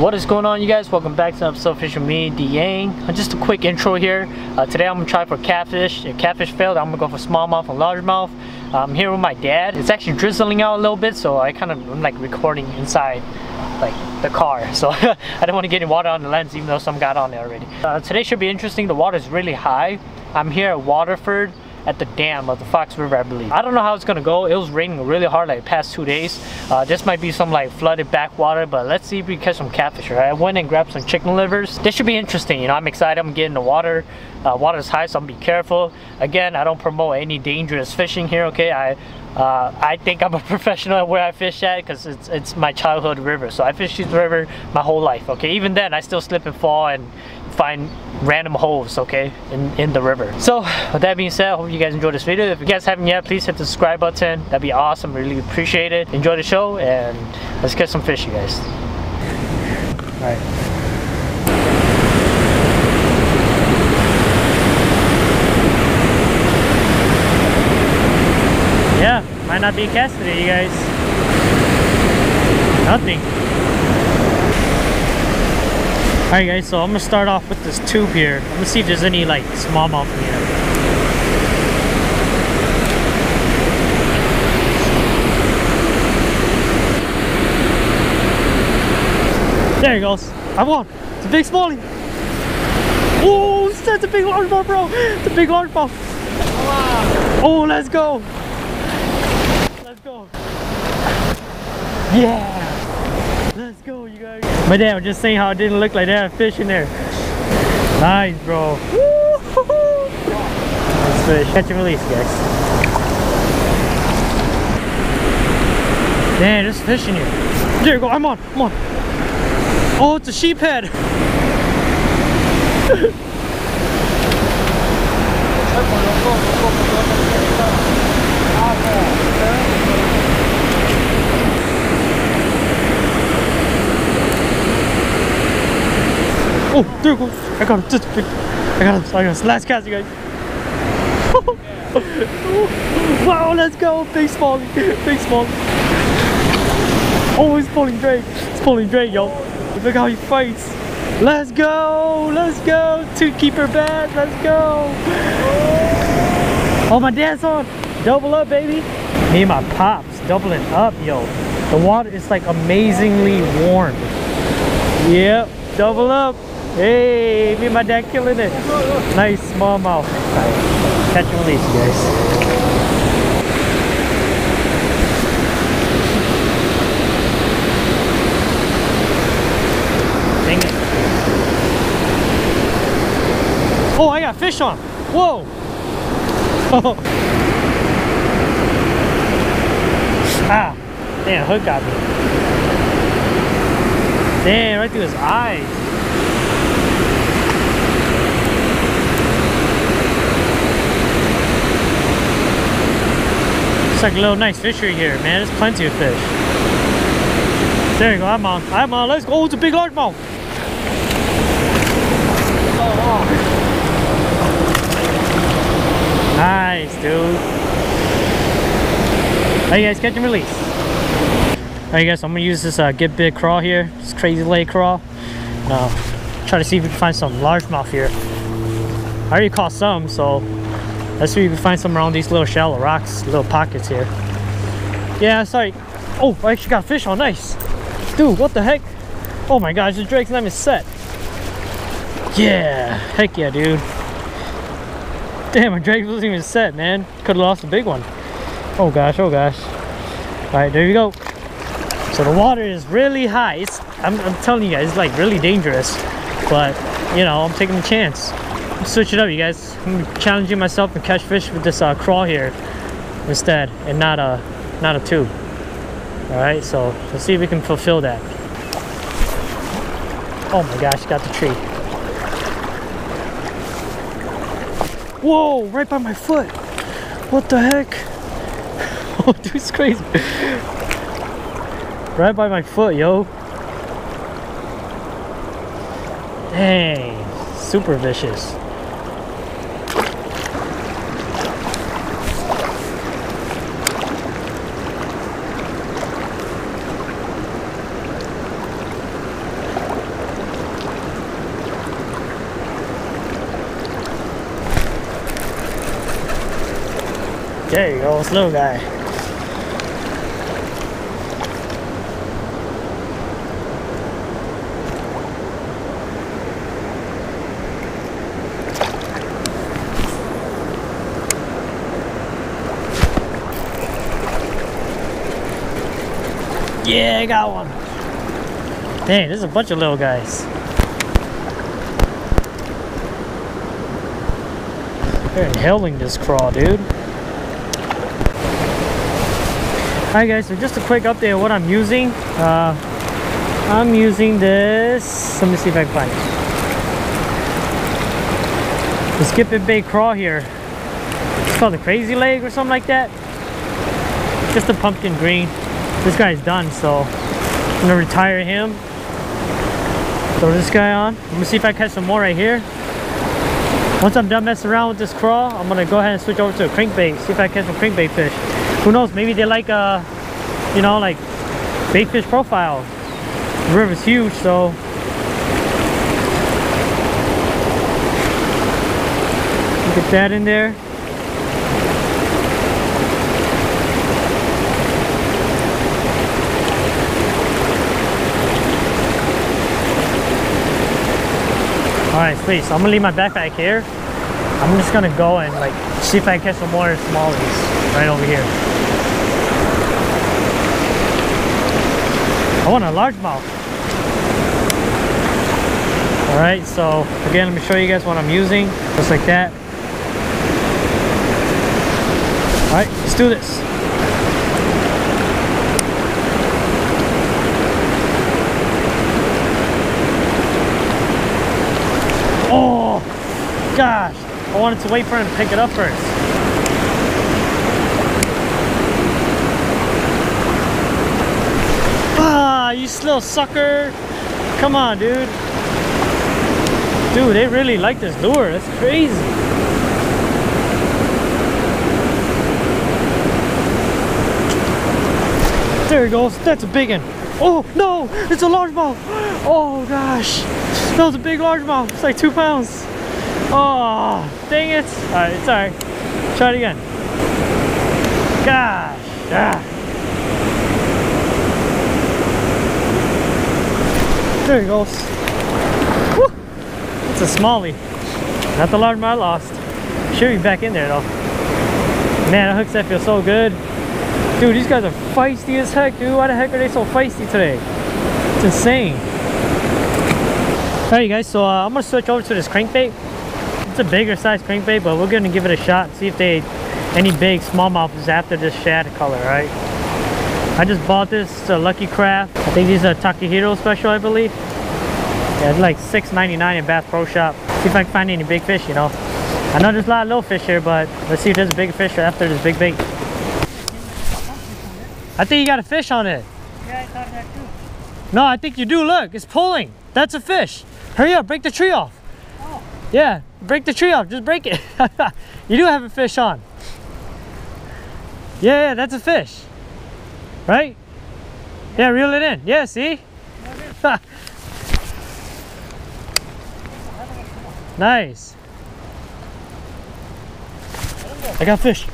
What is going on, you guys? Welcome back to another episode of Fishing with me, DYang. Just a quick intro here. Today I'm gonna try for catfish. If catfish failed, I'm gonna go for smallmouth and largemouth. I'm here with my dad. It's actually drizzling out a little bit, so I'm like recording inside like the car. So I don't want to get any water on the lens, even though some got on there already. Today should be interesting. The water is really high. I'm here at Waterford at the dam of the Fox River, I believe. I don't know how it's gonna go. It was raining really hard like the past 2 days. This might be some like flooded backwater, but let's see if we can catch some catfish. Right? I went and grabbed some chicken livers. This should be interesting. You know, I'm excited. I'm getting the water. Water's high, so I'm gonna be careful. Again, I don't promote any dangerous fishing here. Okay, I think I'm a professional at where I fish at because it's my childhood river. So I fished this river my whole life. Okay, even then I still slip and fall and find random holes, okay, in the river. So with that being said, I hope you guys enjoyed this video. If you guys haven't yet, please hit the subscribe button. That'd be awesome. Really appreciate it. Enjoy the show and let's get some fish, you guys. All right. Yeah, might not be a cast today, you guys. Nothing. Alright guys, so I'm gonna start off with this tube here. I'm gonna see if there's any like smallmouth in here. There he goes. I won. It's a big smallie. Oh, that's a big largemouth, bro. It's a big largemouth. Oh, let's go. Let's go. Yeah. Let's go, you guys. My dad was just saying how it didn't look like they had a fish in there. Nice, bro. Nice fish. Catch and release, guys. Damn, there's fish in here. There you go. I'm on. I'm on. Oh, it's a sheephead. Oh, there it goes. I got him. Just big. I got him. Last cast, you guys. Wow, let's go. Big smallie. Big smallie. Oh, he's pulling Drake. He's pulling Drake, yo. Look how he fights. Let's go. Let's go. Two keeper bad. Let's go. Oh, my dad's on. Double up, baby. Me and my pops doubling up, yo. The water is like amazingly warm. Yep. Double up. Hey, me and my dad killing it. Nice smallmouth. Catch and release, you guys. Dang it. Oh, I got fish on. Whoa. Oh. Ah. Damn, hook got me. Damn, right through his eyes. It's like a little nice fishery here, man. There's plenty of fish. There you go. I'm on. I'm on. Let's go. Oh, it's a big largemouth. Nice, dude. Hey guys, catch and release. Alright guys, so I'm gonna use this GetBitBaits Craw here. This crazy lake craw. Try to see if we can find some largemouth here. I already caught some, so let's see if we can find some around these little shallow rocks, little pockets here. Yeah, sorry. Oh, I actually got fish on. Nice. Dude, what the heck? Oh my gosh, the Drake's not even set. Yeah, heck yeah, dude. Damn, my Drake wasn't even set, man. Could have lost a big one. Oh gosh, oh gosh. Alright, there you go. So the water is really high. I'm telling you guys, it's like really dangerous. But, you know, I'm taking a chance. Switch it up, you guys. I'm challenging myself to catch fish with this craw here instead, and not a tube. All right, so let's see if we can fulfill that. Oh my gosh, got the tree. Whoa, right by my foot. What the heck? Oh, dude, it's crazy. Right by my foot, yo. Dang, super vicious. There you go, this little guy. Yeah, I got one. Dang, there's a bunch of little guys. They're inhaling this craw, dude. Alright guys, so just a quick update of what I'm using. I'm using this. Let me see if I can find it. This GetBitBaits Craw here. It's called the Crazy Leg or something like that. Just a pumpkin green. This guy's done, so I'm gonna retire him. Throw this guy on. I'm gonna see if I catch some more right here. Once I'm done messing around with this craw, I'm gonna go ahead and switch over to a crankbait. See if I catch some crankbait fish. Who knows? Maybe they like you know, like bait fish profile. The river's huge, so get that in there. Alright, sweet. So I'm gonna leave my backpack here. I'm just gonna go and like see if I can catch some more smallies right over here. I want a largemouth. Alright, so again, let me show you guys what I'm using. Just like that. Alright, let's do this. Oh gosh, I wanted to wait for him to pick it up first. Ah, you little sucker. Come on, dude. Dude, they really like this lure. That's crazy. There he goes. That's a big one. Oh no, it's a largemouth. Oh gosh, that was a big largemouth. It's like 2 pounds. Oh, dang it. Alright, it's alright. Try it again. Gosh. Ah. There he goes. Woo. It's a smallie. Not the largemouth I lost. Should be back in there though. Man, the hooks that feel so good. Dude, these guys are feisty as heck, dude. Why the heck are they so feisty today? It's insane. Alright guys, so I'm gonna switch over to this crankbait. It's a bigger size crankbait, but we're gonna give it a shot and see if any big smallmouth is after this shad color, right? I just bought this Lucky Craft. I think these are Takahiro special, I believe. Yeah, it's like $6.99 in Bass Pro Shop. See if I can find any big fish, you know. I know there's a lot of little fish here, but let's see if there's a big fish after this big bait. I think you got a fish on it. Yeah, I thought that too. No, I think you do. Look, it's pulling. That's a fish. Hurry up, break the tree off. Oh. Yeah, break the tree off. Just break it. You do have a fish on. Yeah, that's a fish. Right? Yeah, reel it in. Yeah, see? Nice. I got fish.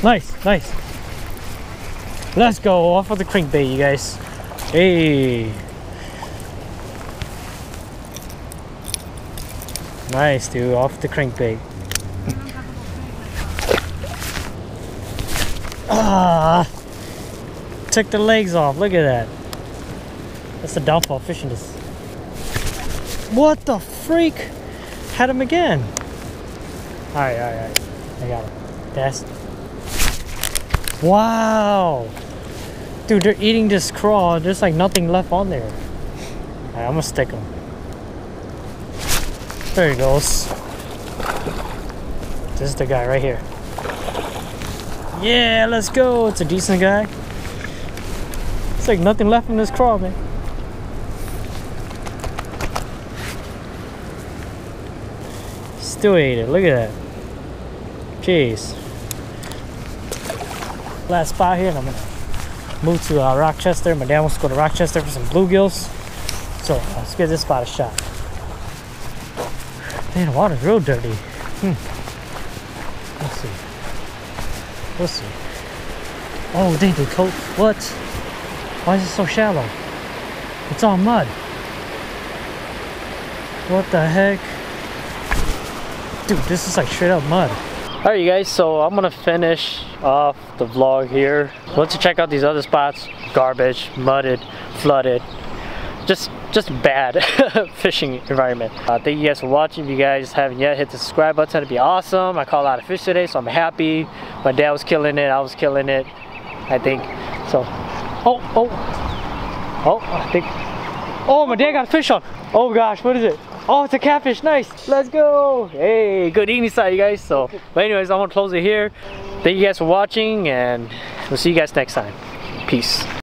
Nice, nice. Let's go off with the crankbait, you guys. Hey. Nice, dude. Off the crankbait. Ah. Took the legs off. Look at that. That's the downfall of fishing this. What the freak? Had him again. Alright, alright, alright. I got him. That's. Wow. Dude, they're eating this craw. There's like nothing left on there. Alright, I'm gonna stick him. There he goes. This is the guy right here. Yeah, let's go. It's a decent guy. It's like nothing left in this craw, man. Still ate it. Look at that. Jeez. Last spot here, and I'm gonna move to Rochester. My dad wants to go to Rochester for some bluegills, so let's give this spot a shot. Man, the water's real dirty. Let's see. We'll see. Oh, they coat. What? Why is it so shallow? It's all mud. What the heck? Dude, this is like straight up mud. Alright, you guys, so I'm gonna finish off the vlog here. Went to check out these other spots. Garbage, mudded, flooded. Just bad fishing environment. Thank you guys for watching. If you guys haven't yet, hit the subscribe button. It'd be awesome. I caught a lot of fish today, so I'm happy. My dad was killing it. I was killing it, I think. So, I think. Oh, my dad got a fish on. Oh gosh, what is it? Oh, it's a catfish. Nice. Let's go. Hey, good eating side, you guys. So, but anyways, I'm gonna close it here. Thank you guys for watching, and we'll see you guys next time. Peace.